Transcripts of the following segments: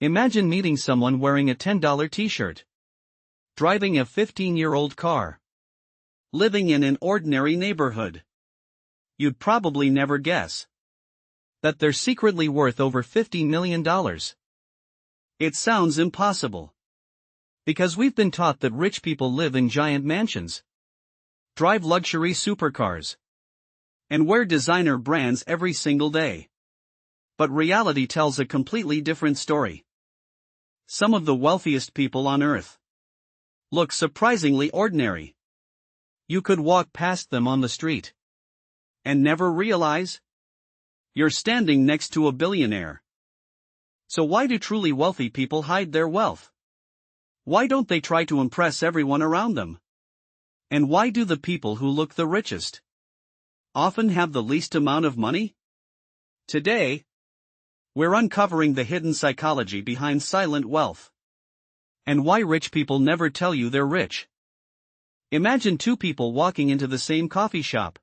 Imagine meeting someone wearing a $10 t-shirt, driving a 15-year-old car, living in an ordinary neighborhood. You'd probably never guess that they're secretly worth over $50 million. It sounds impossible, because we've been taught that rich people live in giant mansions, drive luxury supercars, and wear designer brands every single day. But reality tells a completely different story. Some of the wealthiest people on earth look surprisingly ordinary. You could walk past them on the street and never realize you're standing next to a billionaire. So why do truly wealthy people hide their wealth? Why don't they try to impress everyone around them? And why do the people who look the richest often have the least amount of money? Today, we're uncovering the hidden psychology behind silent wealth, and why rich people never tell you they're rich. Imagine two people walking into the same coffee shop.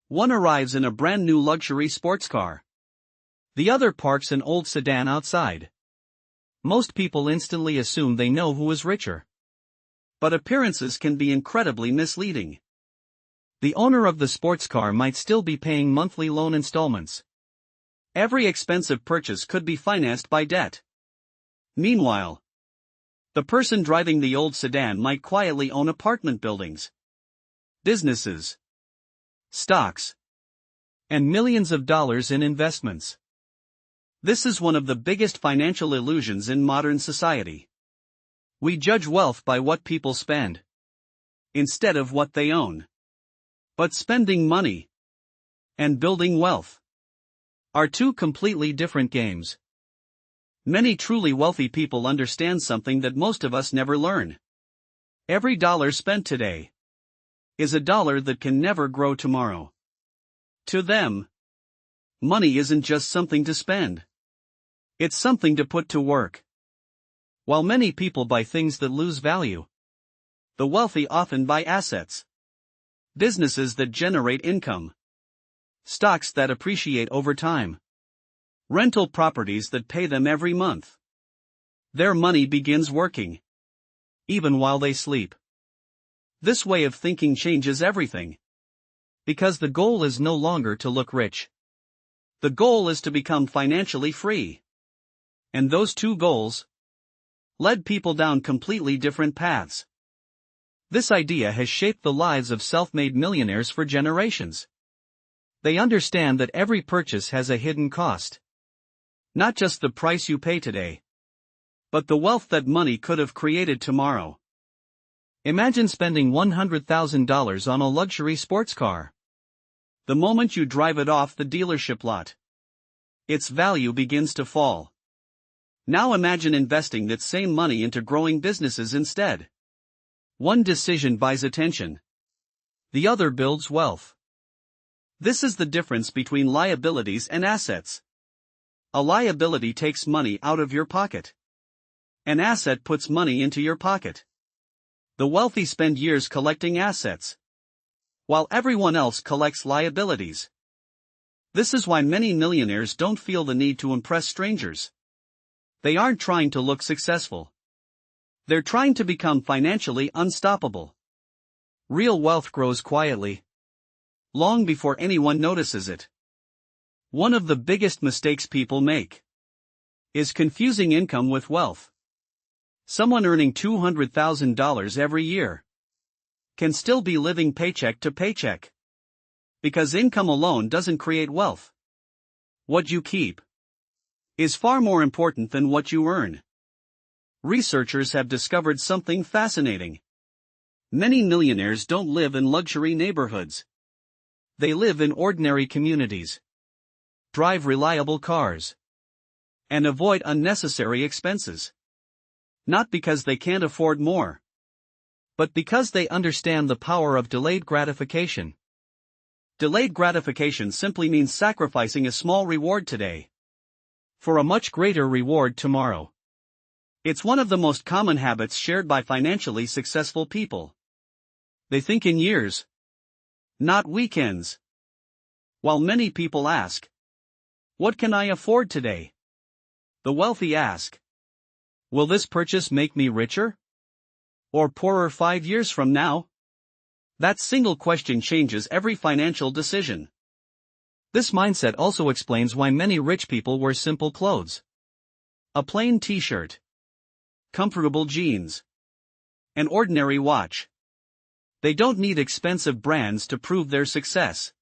One arrives in a brand new luxury sports car. The other parks an old sedan outside. Most people instantly assume they know who is richer. But appearances can be incredibly misleading. The owner of the sports car might still be paying monthly loan installments. Every expensive purchase could be financed by debt. Meanwhile, the person driving the old sedan might quietly own apartment buildings, businesses, stocks, and millions of dollars in investments. This is one of the biggest financial illusions in modern society. We judge wealth by what people spend, instead of what they own. But spending money and building wealth are two completely different games. Many truly wealthy people understand something that most of us never learn. Every dollar spent today is a dollar that can never grow tomorrow. To them, money isn't just something to spend. It's something to put to work. While many people buy things that lose value, the wealthy often buy assets. Businesses that generate income. Stocks that appreciate over time. Rental properties that pay them every month. Their money begins working, even while they sleep. This way of thinking changes everything. Because the goal is no longer to look rich. The goal is to become financially free. And those two goals led people down completely different paths. This idea has shaped the lives of self-made millionaires for generations. They understand that every purchase has a hidden cost. Not just the price you pay today, but the wealth that money could have created tomorrow. Imagine spending $100,000 on a luxury sports car. The moment you drive it off the dealership lot, its value begins to fall. Now imagine investing that same money into growing businesses instead. One decision buys attention. The other builds wealth. This is the difference between liabilities and assets. A liability takes money out of your pocket. An asset puts money into your pocket. The wealthy spend years collecting assets, while everyone else collects liabilities. This is why many millionaires don't feel the need to impress strangers. They aren't trying to look successful. They're trying to become financially unstoppable. Real wealth grows quietly, long before anyone notices it. One of the biggest mistakes people make is confusing income with wealth. Someone earning $200,000 every year can still be living paycheck to paycheck. Because income alone doesn't create wealth. What you keep is far more important than what you earn. Researchers have discovered something fascinating. Many millionaires don't live in luxury neighborhoods. They live in ordinary communities, drive reliable cars, and avoid unnecessary expenses. Not because they can't afford more, but because they understand the power of delayed gratification. Delayed gratification simply means sacrificing a small reward today for a much greater reward tomorrow. It's one of the most common habits shared by financially successful people. They think in years, not weekends. While many people ask, "What can I afford today?" the wealthy ask, Will this purchase make me richer? Or poorer 5 years from now? That single question changes every financial decision. This mindset also explains why many rich people wear simple clothes. A plain t-shirt, comfortable jeans, an ordinary watch. They don't need expensive brands to prove their success.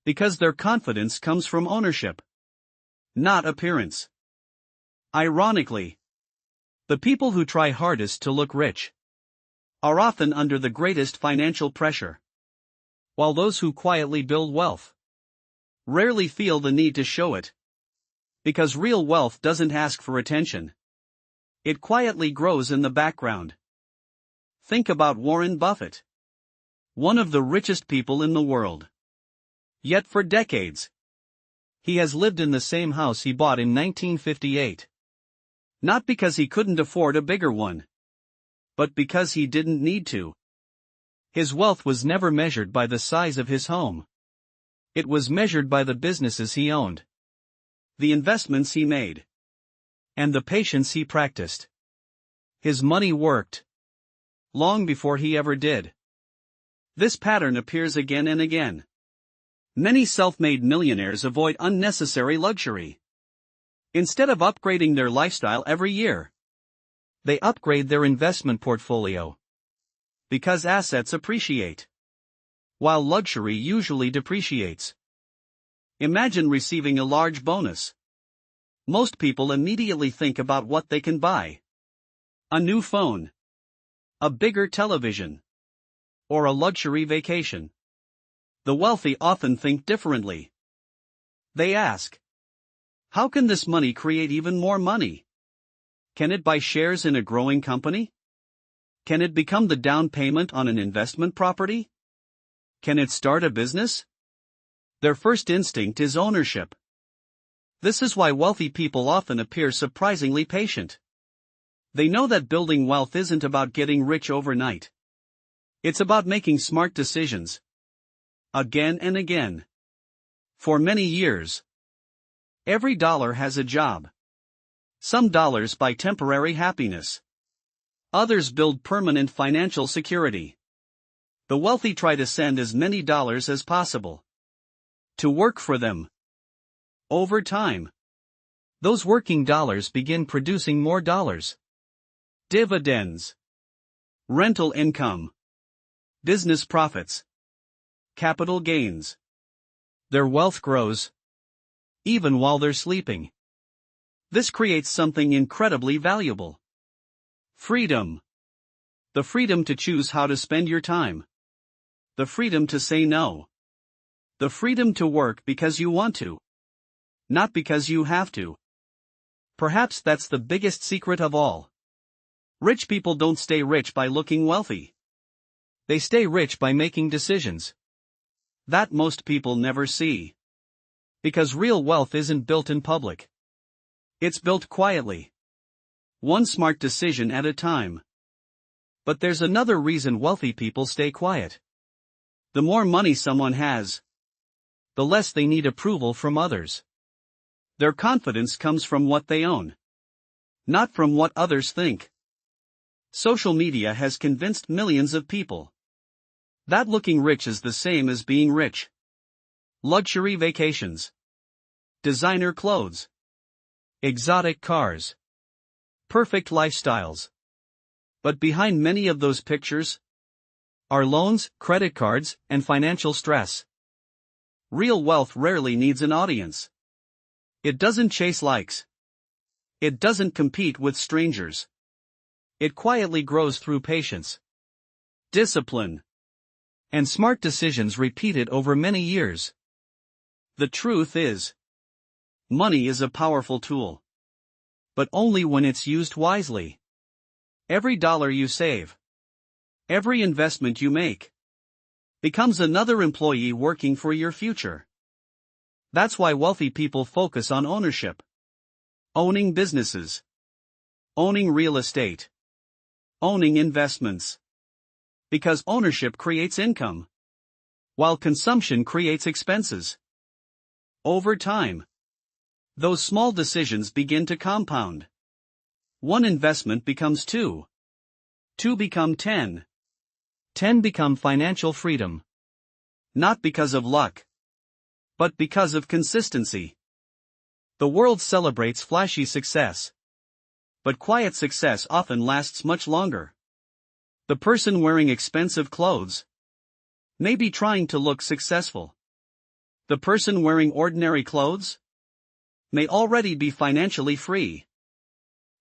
Because their confidence comes from ownership, not appearance. Ironically, the people who try hardest to look rich are often under the greatest financial pressure, while those who quietly build wealth rarely feel the need to show it. Because real wealth doesn't ask for attention. It quietly grows in the background. Think about Warren Buffett, one of the richest people in the world. Yet for decades, he has lived in the same house he bought in 1958. Not because he couldn't afford a bigger one, but because he didn't need to. His wealth was never measured by the size of his home. It was measured by the businesses he owned, the investments he made, and the patience he practiced. His money worked long before he ever did. This pattern appears again and again. Many self-made millionaires avoid unnecessary luxury. Instead of upgrading their lifestyle every year, they upgrade their investment portfolio. Because assets appreciate, while luxury usually depreciates. Imagine receiving a large bonus. Most people immediately think about what they can buy. A new phone, a bigger television, or a luxury vacation. The wealthy often think differently. They ask, how can this money create even more money? Can it buy shares in a growing company? Can it become the down payment on an investment property? Can it start a business? Their first instinct is ownership. This is why wealthy people often appear surprisingly patient. They know that building wealth isn't about getting rich overnight. It's about making smart decisions. Again and again. For many years. Every dollar has a job. Some dollars buy temporary happiness. Others build permanent financial security. The wealthy try to send as many dollars as possible to work for them. Over time, those working dollars begin producing more dollars. Dividends, rental income, business profits, capital gains. Their wealth grows, even while they're sleeping. This creates something incredibly valuable. Freedom. The freedom to choose how to spend your time. The freedom to say no. The freedom to work because you want to, not because you have to. Perhaps that's the biggest secret of all. Rich people don't stay rich by looking wealthy. They stay rich by making decisions that most people never see. Because real wealth isn't built in public. It's built quietly. One smart decision at a time. But there's another reason wealthy people stay quiet. The more money someone has, the less they need approval from others. Their confidence comes from what they own, not from what others think. Social media has convinced millions of people that looking rich is the same as being rich. Luxury vacations, designer clothes, exotic cars, perfect lifestyles. But behind many of those pictures are loans, credit cards, and financial stress. Real wealth rarely needs an audience. It doesn't chase likes. It doesn't compete with strangers. It quietly grows through patience, discipline, and smart decisions repeated over many years. The truth is, money is a powerful tool. But only when it's used wisely. Every dollar you save, every investment you make, becomes another employee working for your future. That's why wealthy people focus on ownership. Owning businesses. Owning real estate. Owning investments. Because ownership creates income, while consumption creates expenses. Over time, those small decisions begin to compound. One investment becomes two. Two become 10. 10 become financial freedom. Not because of luck, but because of consistency. The world celebrates flashy success, but quiet success often lasts much longer. The person wearing expensive clothes may be trying to look successful. The person wearing ordinary clothes may already be financially free.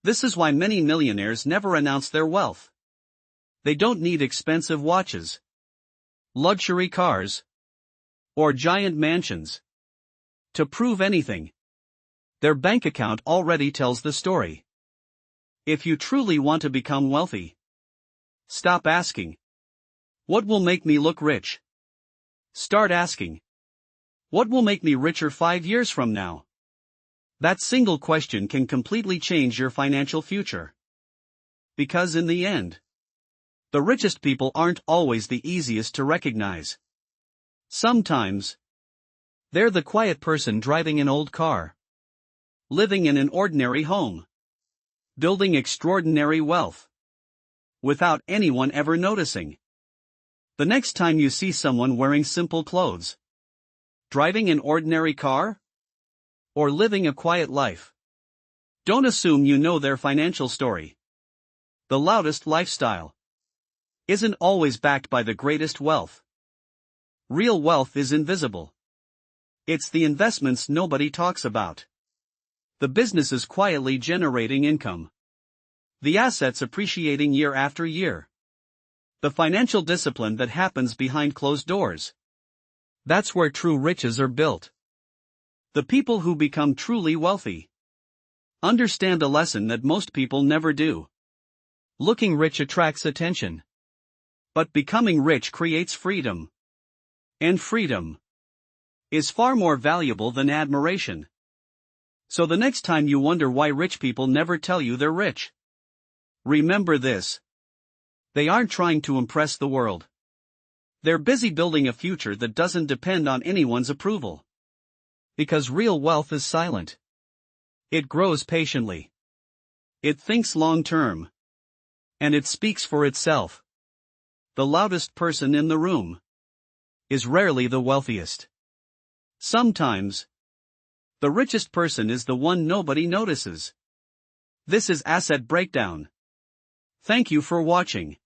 This is why many millionaires never announce their wealth. They don't need expensive watches, luxury cars, or giant mansions to prove anything. Their bank account already tells the story. If you truly want to become wealthy, stop asking, "What will make me look rich?" Start asking, "What will make me richer 5 years from now?" That single question can completely change your financial future. Because in the end, the richest people aren't always the easiest to recognize. Sometimes, they're the quiet person driving an old car, living in an ordinary home, building extraordinary wealth, without anyone ever noticing. The next time you see someone wearing simple clothes, driving an ordinary car, or living a quiet life, don't assume you know their financial story. The loudest lifestyle isn't always backed by the greatest wealth. Real wealth is invisible. It's the investments nobody talks about. The businesses quietly generating income. The assets appreciating year after year. The financial discipline that happens behind closed doors. That's where true riches are built. The people who become truly wealthy understand a lesson that most people never do. Looking rich attracts attention, but becoming rich creates freedom. And freedom is far more valuable than admiration. So the next time you wonder why rich people never tell you they're rich, remember this. They aren't trying to impress the world. They're busy building a future that doesn't depend on anyone's approval. Because real wealth is silent. It grows patiently. It thinks long term. And it speaks for itself. The loudest person in the room is rarely the wealthiest. Sometimes, the richest person is the one nobody notices. This is Asset Breakdown. Thank you for watching.